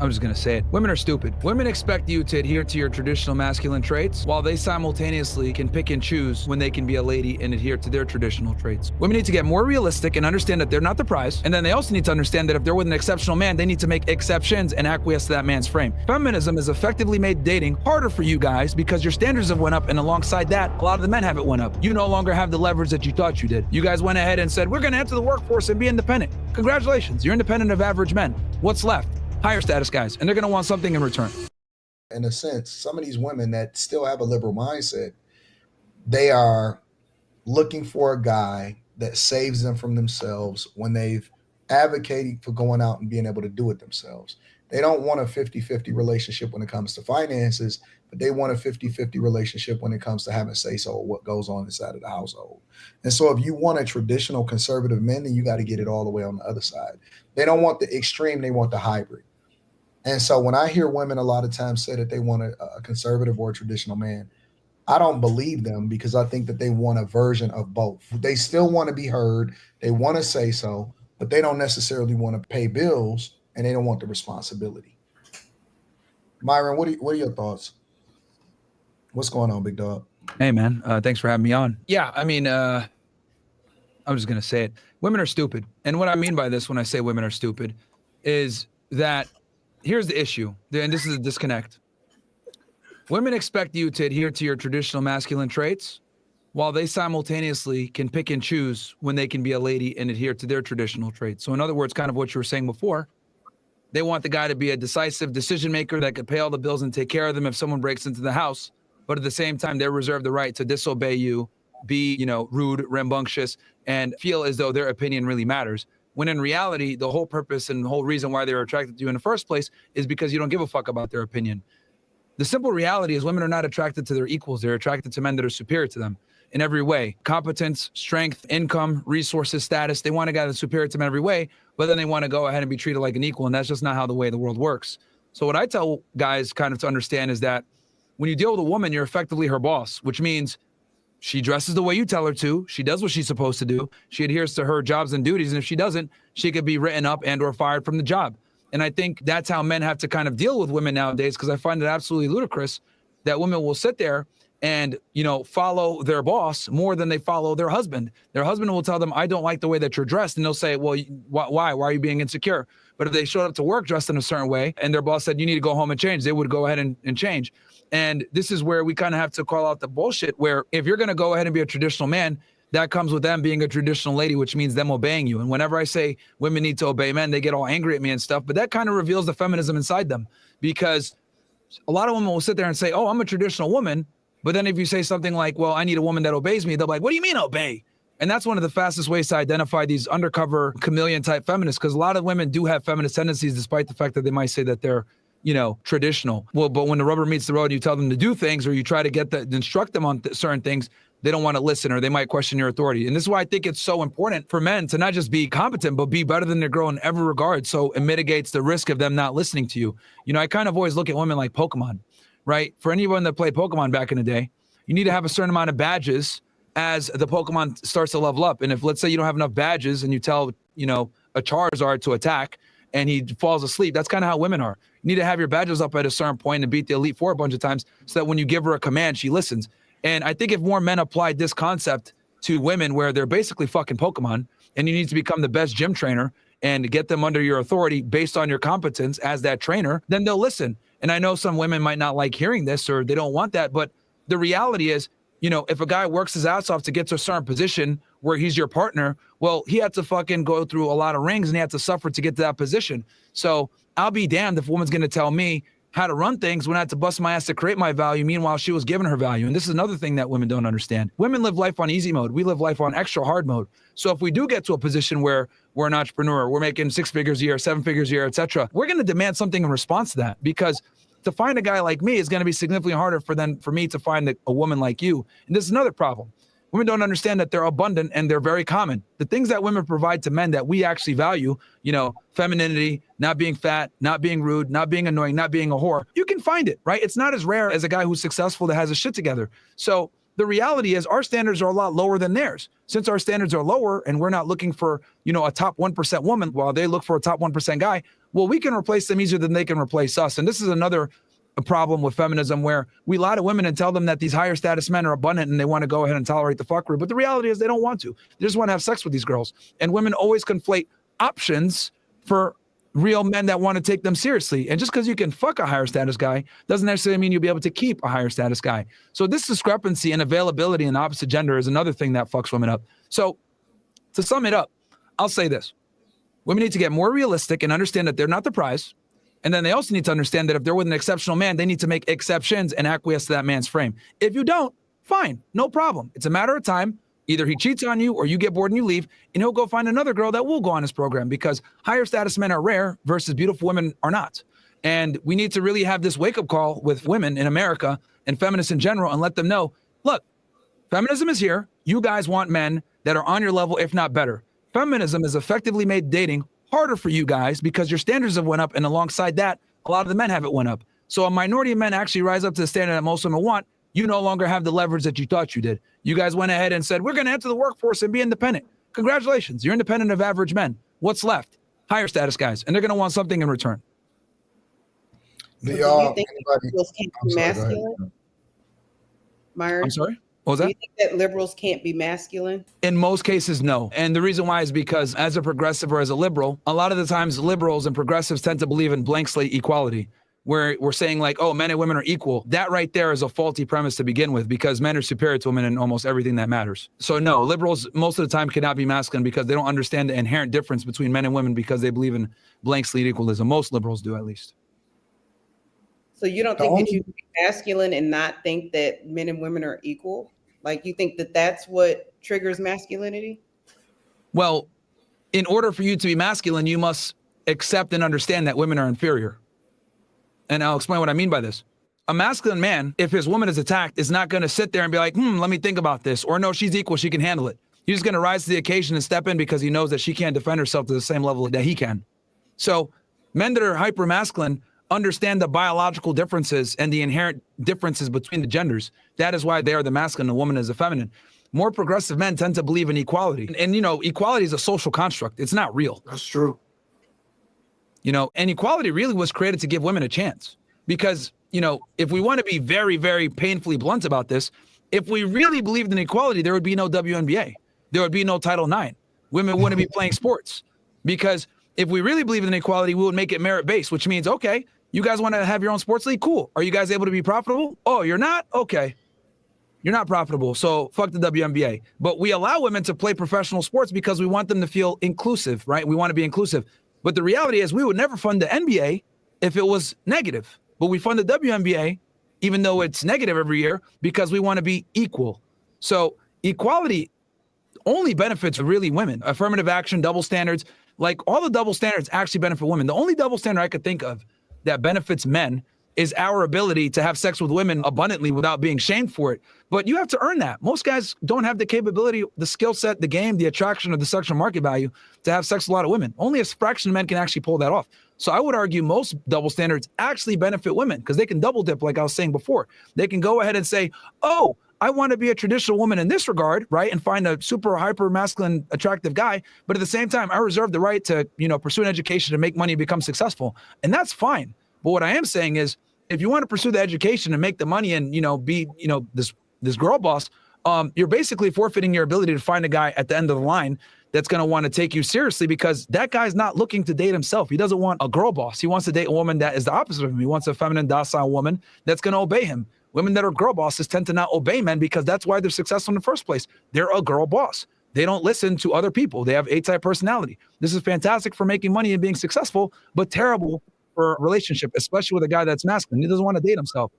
I'm just gonna say it. Women are stupid. Women expect you to adhere to your traditional masculine traits while they simultaneously can pick and choose when they can be a lady and adhere to their traditional traits. Women need to get more realistic and understand that they're not the prize. And then they also need to understand that if they're with an exceptional man, they need to make exceptions and acquiesce to that man's frame. Feminism has effectively made dating harder for you guys because your standards have went up, and alongside that, a lot of the men haven't went up. You no longer have the leverage that you thought you did. You guys went ahead and said, we're gonna enter the workforce and be independent. Congratulations, you're independent of average men. What's left? Higher status guys, and they're gonna want something in return. In a sense, some of these women that still have a liberal mindset, they are looking for a guy that saves them from themselves when they've advocated for going out and being able to do it themselves. They don't want a 50-50 relationship when it comes to finances, but they want a 50-50 relationship when it comes to having say-so of what goes on inside of the household. And so if you want a traditional conservative man, then you got to get it all the way on the other side. They don't want the extreme, they want the hybrid. And so when I hear women a lot of times say that they want a conservative or a traditional man, I don't believe them, because I think that they want a version of both. They still want to be heard, they want to say so, but they don't necessarily want to pay bills, and they don't want the responsibility. Myron, what are your thoughts? What's going on, big dog? Hey, man. Thanks for having me on. Yeah, I mean, I'm just going to say it. Women are stupid. And what I mean by this when I say women are stupid is that here's the issue, and this is a disconnect. Women expect you to adhere to your traditional masculine traits while they simultaneously can pick and choose when they can be a lady and adhere to their traditional traits. So in other words, kind of what you were saying before, they want the guy to be a decisive decision maker that could pay all the bills and take care of them if someone breaks into the house. But at the same time, they reserve the right to disobey you, be, rude, rambunctious, and feel as though their opinion really matters. When in reality, the whole purpose and the whole reason why they were attracted to you in the first place is because you don't give a fuck about their opinion. The simple reality is women are not attracted to their equals. They're attracted to men that are superior to them in every way. Competence, strength, income, resources, status. They want a guy that's superior to them in every way, but then they want to go ahead and be treated like an equal. And that's just not how the way the world works. So what I tell guys kind of to understand is that when you deal with a woman, you're effectively her boss, which means she dresses the way you tell her to. She does what she's supposed to do. She adheres to her jobs and duties. And if she doesn't, she could be written up and or fired from the job. And I think that's how men have to kind of deal with women nowadays, because I find it absolutely ludicrous that women will sit there and, follow their boss more than they follow their husband. Their husband will tell them, I don't like the way that you're dressed. And they'll say, well, why? Why are you being insecure? But if they showed up to work dressed in a certain way and their boss said, you need to go home and change, they would go ahead and change. And this is where we kind of have to call out the bullshit, where if you're going to go ahead and be a traditional man, that comes with them being a traditional lady, which means them obeying you. And whenever I say women need to obey men, they get all angry at me and stuff. But that kind of reveals the feminism inside them, because a lot of women will sit there and say, oh, I'm a traditional woman. But then if you say something like, well, I need a woman that obeys me, they'll be like, what do you mean obey? And that's one of the fastest ways to identify these undercover chameleon type feminists, because a lot of women do have feminist tendencies, despite the fact that they might say that they're traditional. Well, but when the rubber meets the road and you tell them to do things, or you try to instruct them on certain things, they don't want to listen, or they might question your authority. And this is why I think it's so important for men to not just be competent, but be better than their girl in every regard. So it mitigates the risk of them not listening to you. I kind of always look at women like Pokemon, right? For anyone that played Pokemon back in the day, you need to have a certain amount of badges as the Pokemon starts to level up. And if, let's say, you don't have enough badges and you tell, a Charizard to attack and he falls asleep, that's kind of how women are. You need to have your badges up at a certain point and beat the Elite Four a bunch of times so that when you give her a command, she listens. And I think if more men applied this concept to women, where they're basically fucking Pokemon, and you need to become the best gym trainer and get them under your authority based on your competence as that trainer, then they'll listen. And I know some women might not like hearing this, or they don't want that, but the reality is, if a guy works his ass off to get to a certain position where he's your partner, well, he had to fucking go through a lot of rings and he had to suffer to get to that position. So I'll be damned if a woman's going to tell me how to run things when I had to bust my ass to create my value. Meanwhile, she was giving her value. And this is another thing that women don't understand. Women live life on easy mode. We live life on extra hard mode. So if we do get to a position where we're an entrepreneur, we're making 6 figures a year, 7 figures a year, etc., we're going to demand something in response to that, because to find a guy like me is going to be significantly harder for me to find a woman like you. And this is another problem. Women don't understand that they're abundant and they're very common. The things that women provide to men that we actually value, femininity, not being fat, not being rude, not being annoying, not being a whore, you can find it, right? It's not as rare as a guy who's successful that has his shit together. So the reality is our standards are a lot lower than theirs. Since our standards are lower and we're not looking for, a top 1% woman while they look for a top 1% guy, well, we can replace them easier than they can replace us. And this is another problem with feminism, where we lie to women and tell them that these higher status men are abundant and they want to go ahead and tolerate the fuckery. But the reality is they don't want to. They just want to have sex with these girls. And women always conflate options for real men that want to take them seriously. And just because you can fuck a higher status guy doesn't necessarily mean you'll be able to keep a higher status guy. So this discrepancy in availability in the opposite gender is another thing that fucks women up. So to sum it up, I'll say this. Women need to get more realistic and understand that they're not the prize. And then they also need to understand that if they're with an exceptional man, they need to make exceptions and acquiesce to that man's frame. If you don't, fine, no problem. It's a matter of time. Either he cheats on you or you get bored and you leave, and he'll go find another girl that will go on his program, because higher status men are rare versus beautiful women are not. And we need to really have this wake-up call with women in America and feminists in general and let them know, look, feminism is here. You guys want men that are on your level, if not better. Feminism has effectively made dating harder for you guys because your standards have went up, and alongside that, a lot of the men haven't went up. So a minority of men actually rise up to the standard that most women want. You no longer have the leverage that you thought you did. You guys went ahead and said, we're going to enter the workforce and be independent. Congratulations. You're independent of average men. What's left? Higher status guys. And they're going to want something in return. Do you think liberals can't be masculine? Myron? I'm sorry? What was that? Do you think that liberals can't be masculine? In most cases, no. And the reason why is because as a progressive or as a liberal, a lot of the times liberals and progressives tend to believe in blank slate equality, where we're saying like, oh, men and women are equal. That right there is a faulty premise to begin with, because men are superior to women in almost everything that matters. So no, liberals most of the time cannot be masculine because they don't understand the inherent difference between men and women, because they believe in blank slate equalism. Most liberals do, at least. So you don't think that you can be masculine and not think that men and women are equal? Like, you think that that's what triggers masculinity? Well, in order for you to be masculine, you must accept and understand that women are inferior. And I'll explain what I mean by this. A masculine man, if his woman is attacked, is not going to sit there and be like, let me think about this. Or no, she's equal, she can handle it. He's just going to rise to the occasion and step in because he knows that she can't defend herself to the same level that he can. So men that are hyper masculine understand the biological differences and the inherent differences between the genders. That is why they are the masculine and the woman is the feminine. More progressive men tend to believe in equality. And equality is a social construct. It's not real. That's true. And equality really was created to give women a chance. Because, if we want to be very, very painfully blunt about this, if we really believed in equality, there would be no WNBA. There would be no Title IX. Women wouldn't be playing sports. Because if we really believed in equality, we would make it merit-based, which means, okay, you guys want to have your own sports league? Cool. Are you guys able to be profitable? Oh, you're not? Okay. You're not profitable, so fuck the WNBA. But we allow women to play professional sports because we want them to feel inclusive, right? We want to be inclusive. But the reality is we would never fund the NBA if it was negative. But we fund the WNBA, even though it's negative every year, because we want to be equal. So equality only benefits really women. Affirmative action, double standards, like all the double standards actually benefit women. The only double standard I could think of that benefits men is our ability to have sex with women abundantly without being shamed for it. But you have to earn that. Most guys don't have the capability, the skill set, the game, the attraction, or the sexual market value to have sex with a lot of women. Only a fraction of men can actually pull that off. So I would argue most double standards actually benefit women because they can double dip, like I was saying before. They can go ahead and say, oh, I want to be a traditional woman in this regard, right? And find a super hyper masculine, attractive guy. But at the same time, I reserve the right to, pursue an education to make money and become successful. And that's fine. But what I am saying is, if you want to pursue the education and make the money and, be, this girl boss, you're basically forfeiting your ability to find a guy at the end of the line that's going to want to take you seriously, because that guy's not looking to date himself. He doesn't want a girl boss. He wants to date a woman that is the opposite of him. He wants a feminine, docile woman that's going to obey him. Women that are girl bosses tend to not obey men because that's why they're successful in the first place. They're a girl boss. They don't listen to other people. They have A-type personality. This is fantastic for making money and being successful, but terrible for a relationship, especially with a guy that's masculine. He doesn't want to date himself.